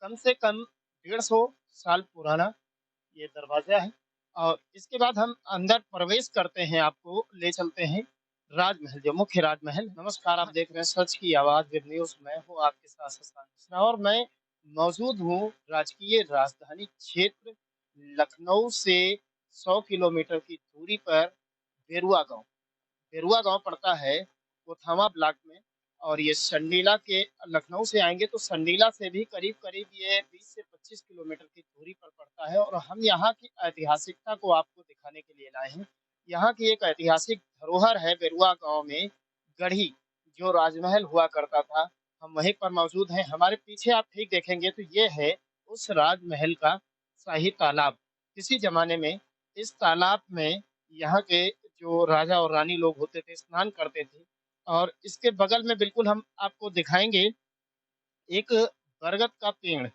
कम से कम 150 साल पुराना ये दरवाज़ा है और इसके बाद हम अंदर प्रवेश करते हैं, आपको ले चलते हैं राजमहल, जो मुख्य राजमहल। नमस्कार, आप देख रहे हैं सच की आवाज़ वेब न्यूज़। मैं हूँ आपके साथ शशांक मिश्रा और मैं मौजूद हूँ राजकीय राजधानी क्षेत्र लखनऊ से 100 किलोमीटर की दूरी पर बेरुआ गाँव। बेरुआ गाँव पड़ता है कोथावा ब्लॉक में और ये संडीला के लखनऊ से आएँगे तो संडीला से भी करीब-करीब ये 20 से 25 किलोमीटर की दूरी पर पड़ता है और हम यहाँ की ऐतिहासिकता को आपको दिखाने के लिए लाए हैं। यहाँ की एक ऐतिहासिक धरोहर है बेरुआ गाँव में गढ़ी, जो राजमहल हुआ करता था, हम वहीं पर मौजूद हैं। हमारे पीछे आप ठीक देखेंगे तो ये है उस राजमहल का शाही तालाब। किसी ज़माने में इस तालाब में यहाँ के जो राजा और रानी लोग होते थे, स्नान करते थे और इसके बगल में बिल्कुल हम आपको दिखाएँगे एक बरगद का पेड़,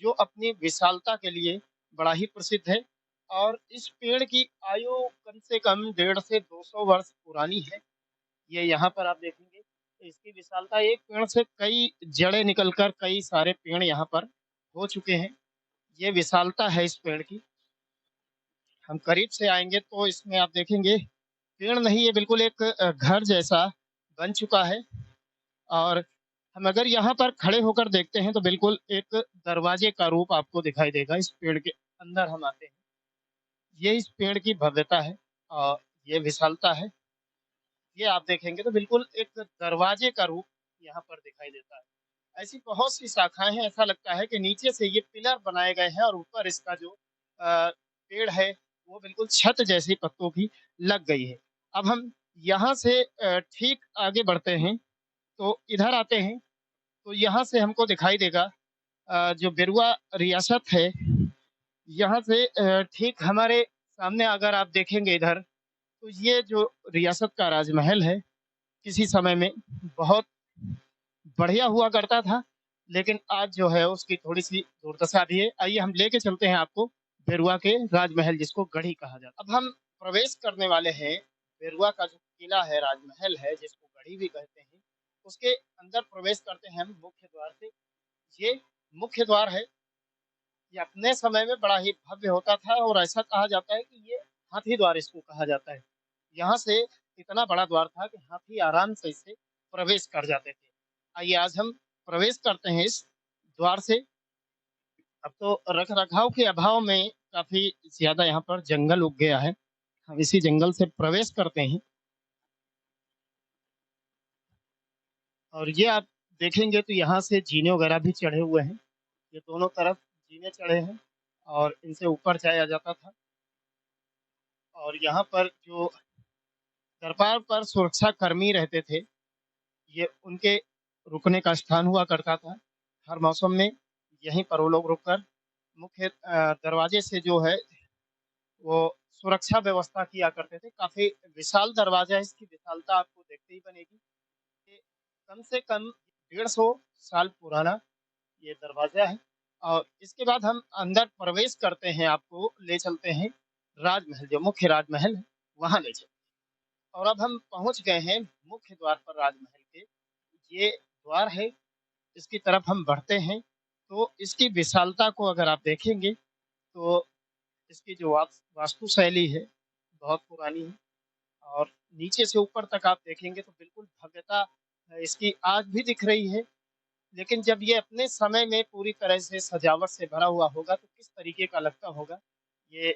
जो अपनी विशालता के लिए बड़ा ही प्रसिद्ध है और इस पेड़ की आयु कम से कम 150 से 200 वर्ष पुरानी है। ये यहाँ पर आप देखेंगे, तो इसकी विशालता एक पेड़ से कई जड़ें निकलकर कई सारे पेड़ यहाँ पर हो चुके हैं। ये विशालता है इस पेड़ की। हम करीब से आएँगे तो इसमें आप देखेंगे पेड़ नहीं, ये बिल्कुल एक घर जैसा बन चुका है और हम अगर यहाँ पर खड़े होकर देखते हैं तो बिल्कुल एक दरवाजे का रूप आपको दिखाई देगा। इस पेड़ के अंदर हम आते हैं, ये इस पेड़ की भव्यता है और ये विशालता है। ये आप देखेंगे तो बिल्कुल एक दरवाजे का रूप यहाँ पर दिखाई देता है। ऐसी बहुत सी शाखाएँ हैं, ऐसा लगता है कि नीचे से ये पिलर बनाए गए हैं और ऊपर इसका जो पेड़ है, वो बिल्कुल छत जैसी पत्तों की लग गई है। अब हम यहाँ से ठीक आगे बढ़ते हैं, तो इधर आते हैं, तो यहाँ से हमको दिखाई देगा जो बेरुआ रियासत है, यहाँ से ठीक हमारे सामने अगर आप देखेंगे इधर, तो ये जो रियासत का राजमहल है, किसी समय में बहुत बढ़िया हुआ करता था, लेकिन आज जो है उसकी थोड़ी-सी दुर्दशा भी है। आइए हम लेके चलते हैं आपको बेरुआ के राजमहल, जिसको गढ़ी कहा जाता है। अब हम प्रवेश करने वाले हैं बेरुआ का जो किला है, राजमहल है, जिसको गढ़ी भी कहते हैं, उसके अंदर प्रवेश करते हैं हम मुख्य द्वार से। ये मुख्य द्वार है, ये अपने समय में बड़ा ही भव्य होता था और ऐसा कहा जाता है कि ये हाथी द्वार इसको कहा जाता है। यहाँ से इतना बड़ा द्वार था कि हाथी आराम से इसे प्रवेश कर जाते थे। आइए आज हम प्रवेश करते हैं इस द्वार से। अब तो रख-रखाव के अभाव में काफ़ी ज़्यादा यहाँ पर जंगल उग गया है। हम इसी जंगल से प्रवेश करते हैं और ये आप देखेंगे तो यहाँ से जीने वगैरह भी चढ़े हुए हैं। ये दोनों तरफ जीने चढ़े हैं और इनसे ऊपर जाया जाता था और यहाँ पर जो दरबार पर सुरक्षाकर्मी रहते थे, ये उनके रुकने का स्थान हुआ करता था। हर मौसम में यहीं पर वो लोग रुककर मुख्य दरवाजे से जो है वो सुरक्षा व्यवस्था किया करते थे। काफ़ी विशाल दरवाज़ा है, इसकी विशालता आपको देखते ही बनेगी। ये कम से कम 150 साल पुराना ये दरवाज़ा है और इसके बाद हम अंदर प्रवेश करते हैं, आपको ले चलते हैं राजमहल, जो मुख्य राजमहल है, वहाँ ले चलते हैं। और अब हम पहुँच गए हैं मुख्य द्वार पर राजमहल के। ये द्वार है, इसकी तरफ हम बढ़ते हैं, तो इसकी विशालता को अगर आप देखेंगे, तो इसकी जो वास्तु शैली है, बहुत पुरानी है और नीचे से ऊपर तक आप देखेंगे तो बिल्कुल भव्यता इसकी आज भी दिख रही है। लेकिन जब ये अपने समय में पूरी तरह से सजावट से भरा हुआ होगा, तो किस तरीके का लगता होगा, ये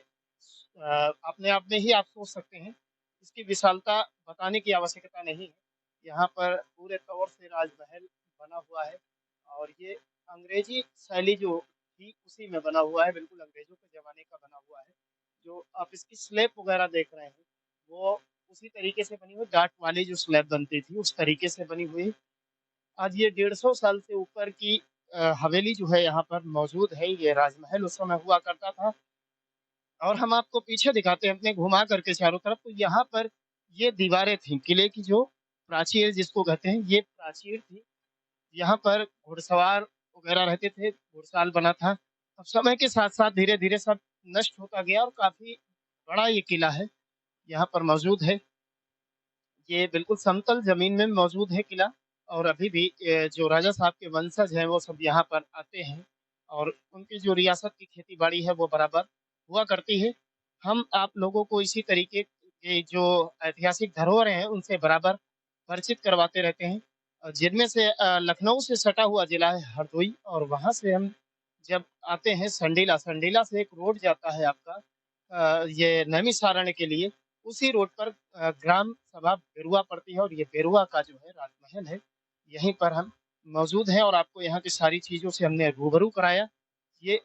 अपने आप में ही आप सोच सकते हैं। इसकी विशालता बताने की आवश्यकता नहीं है। यहाँ पर पूरे तौर से राजमहल बना हुआ है और ये अंग्रेजी शैली जो थी, उसी में बना हुआ है, बिल्कुल अंग्रेज़ों के ज़माने का बना हुआ है। जो आप इसकी स्लैब वगैरह देख रहे हैं, वो उसी तरीके से बनी हुई, डार्क वाली जो स्लैब बनती थी, उस तरीके से बनी हुई है। आज ये 150 साल से ऊपर की हवेली जो है यहाँ पर मौजूद है, ये राजमहल उस समय हुआ करता था और हम आपको पीछे दिखाते हैं अपने घुमा करके चारों तरफ, तो यहाँ पर ये दीवारें थीं, किले की जो प्राचीर जिसको कहते हैं, ये प्राचीर थी। यहाँ पर घुड़सवार वगैरह रहते थे, घुड़साल बना था। अब समय के साथ-साथ धीरे-धीरे सब नष्ट होता गया और काफ़ी बड़ा ये किला है, यहाँ पर मौजूद है। ये बिल्कुल समतल ज़मीन में मौजूद है किला और अभी भी जो राजा साहब के वंशज हैं, वो सब यहाँ पर आते हैं और उनकी जो रियासत की खेती-बाड़ी है वो बराबर हुआ करती है। हम आप लोगों को इसी तरीके के जो ऐतिहासिक धरोहरें हैं उनसे बराबर परिचित करवाते रहते हैं। जिनमें से लखनऊ से सटा हुआ ज़िला है हरदोई और वहाँ से हम जब आते हैं संडीला, संडीला से एक रोड जाता है आपका ये नैमिषारण्य के लिए, उसी रोड पर ग्राम सभा बेरुआ पड़ती है और ये बेरुआ का जो है राजमहल है, यहीं पर हम मौजूद हैं और आपको यहाँ की सारी चीज़ों से हमने रूबरू कराया। ये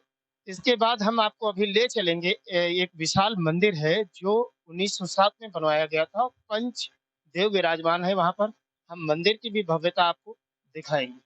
इसके बाद हम आपको अभी ले चलेंगे एक विशाल मंदिर है जो 1907 में बनवाया गया था। पंच देव विराजमान है वहाँ पर। हम मंदिर की भी भव्यता आपको दिखाएँगे।